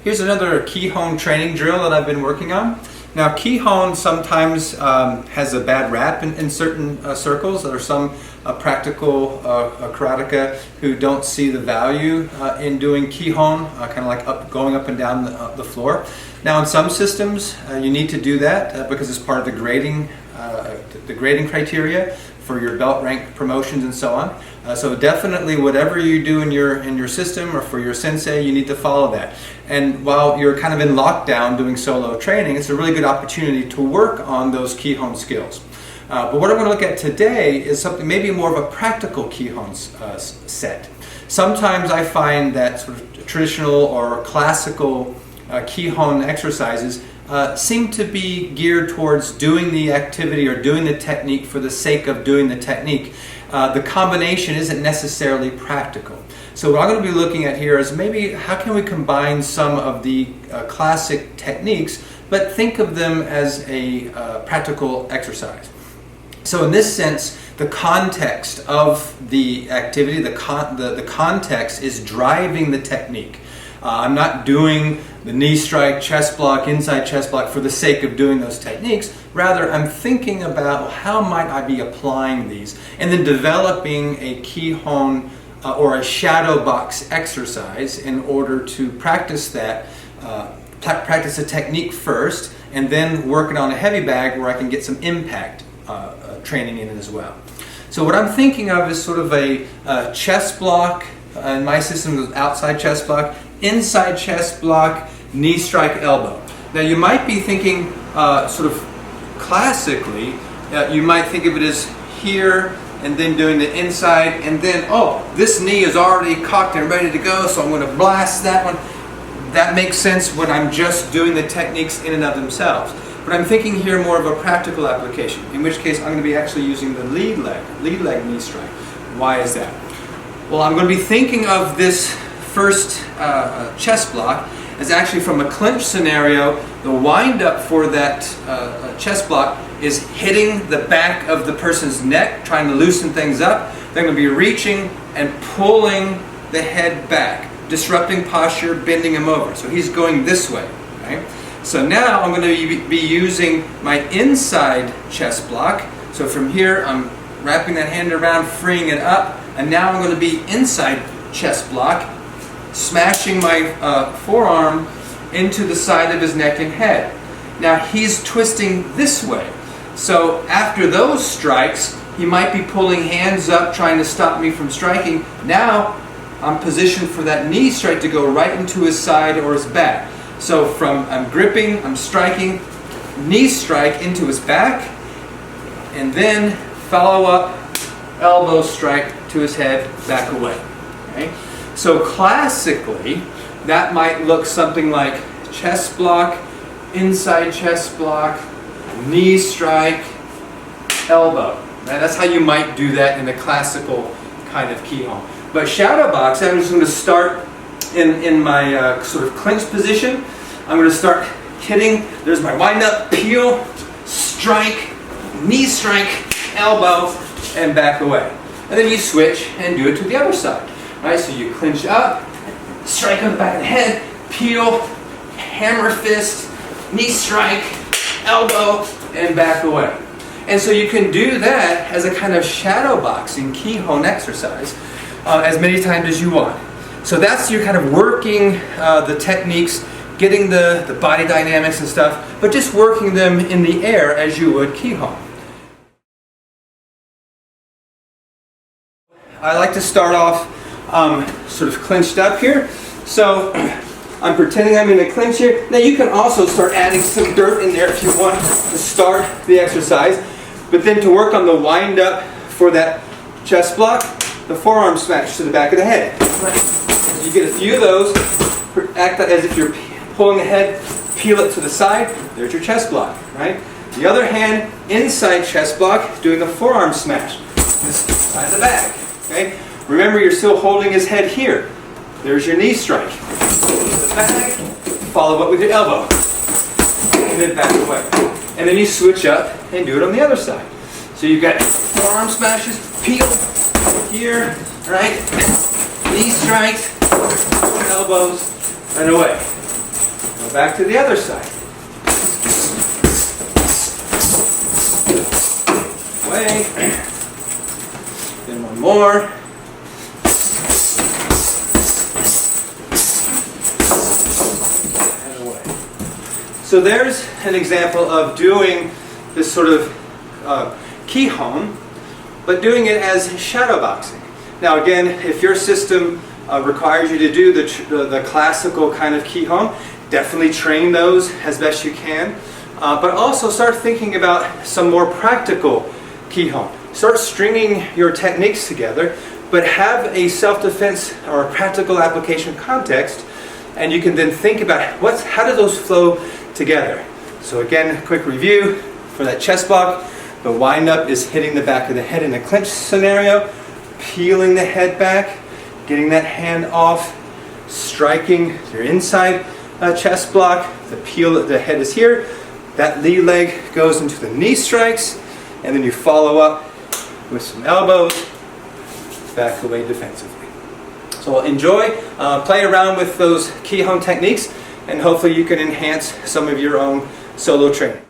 Here's another Kihon training drill that I've been working on. Now, Kihon sometimes has a bad rap in certain circles. There are some practical karateka who don't see the value in doing Kihon, kind of like going up and down the floor. Now, in some systems, you need to do that because it's part of the grading criteria for your belt rank promotions and so on. So definitely whatever you do in your system or for your sensei, you need to follow that. And while you're kind of in lockdown doing solo training, it's a really good opportunity to work on those Kihon skills. But what I'm going to look at today is something maybe more of a practical Kihon set. Sometimes I find that sort of traditional or classical Kihon exercises seem to be geared towards doing the activity or doing the technique for the sake of doing the technique. The combination isn't necessarily practical. So what I'm going to be looking at here is maybe how can we combine some of the classic techniques but think of them as a practical exercise. So in this sense, the context of the activity, the context is driving the technique. I'm not doing the knee strike, chest block, inside chest block for the sake of doing those techniques. Rather, I'm thinking about how might I be applying these and then developing a Kihon or a shadow box exercise in order to practice that, practice a technique first and then work it on a heavy bag where I can get some impact training in it as well. So what I'm thinking of is sort of a chest block. In my system, it goes outside chest block, inside chest block, knee strike, elbow. Now you might be thinking sort of classically, you might think of it as here and then doing the inside and then, oh, this knee is already cocked and ready to go, so I'm going to blast that one. That makes sense when I'm just doing the techniques in and of themselves. But I'm thinking here more of a practical application, in which case I'm going to be actually using the lead leg knee strike. Why is that? Well, I'm going to be thinking of this first chest block as actually from a clinch scenario. The wind up for that chest block is hitting the back of the person's neck, trying to loosen things up. They're going to be reaching and pulling the head back, disrupting posture, bending him over. So he's going this way. Okay? So now I'm going to be using my inside chest block. So from here I'm wrapping that hand around, freeing it up, and now I'm going to be inside chest block, smashing my forearm into the side of his neck and head. Now he's twisting this way. So after those strikes, he might be pulling hands up, trying to stop me from striking. Now I'm positioned for that knee strike to go right into his side or his back. So from I'm gripping, I'm striking, knee strike into his back, and then follow up, elbow strike to his head, back away. Okay? So classically, that might look something like chest block, inside chest block, knee strike, elbow. Right? That's how you might do that in a classical kind of Kihon. But shadow box, I'm just going to start in my sort of clinch position. I'm going to start hitting. There's my wind up, peel, strike, knee strike, elbow, and back away. And then you switch and do it to the other side. Right? So you clinch up, strike on the back of the head, peel, hammer fist, knee strike, elbow, and back away. And so you can do that as a kind of shadow boxing Kihon exercise as many times as you want. So that's your kind of working the techniques, getting the body dynamics and stuff, but just working them in the air as you would Kihon. I like to start off sort of clinched up here. So I'm pretending I'm in a clinch here. Now you can also start adding some dirt in there if you want to start the exercise. But then to work on the wind up for that chest block, the forearm smash to the back of the head. Right. You get a few of those, act as if you're pulling the head, peel it to the side, there's your chest block. Right? The other hand, inside chest block, doing the forearm smash. This side of the back. Okay? Remember, you're still holding his head here. There's your knee strike. The back, follow up with your elbow. And then back away. And then you switch up and do it on the other side. So you've got forearm smashes, peel here, right? Knee strikes, elbows, and away. Go back to the other side. Away. Then one more. And away. So there's an example of doing this sort of Kihon, but doing it as shadow boxing. Now again, if your system requires you to do the classical kind of Kihon, definitely train those as best you can. But also start thinking about some more practical Kihon. Start stringing your techniques together, but have a self-defense or a practical application context, and you can then think about how do those flow together. So again, quick review for that chest block. The wind-up is hitting the back of the head in a clinch scenario, peeling the head back, getting that hand off, striking your inside chest block. The head is here. That lead leg goes into the knee strikes, and then you follow up with some elbows, back away defensively. So enjoy, play around with those Kihon techniques, and hopefully you can enhance some of your own solo training.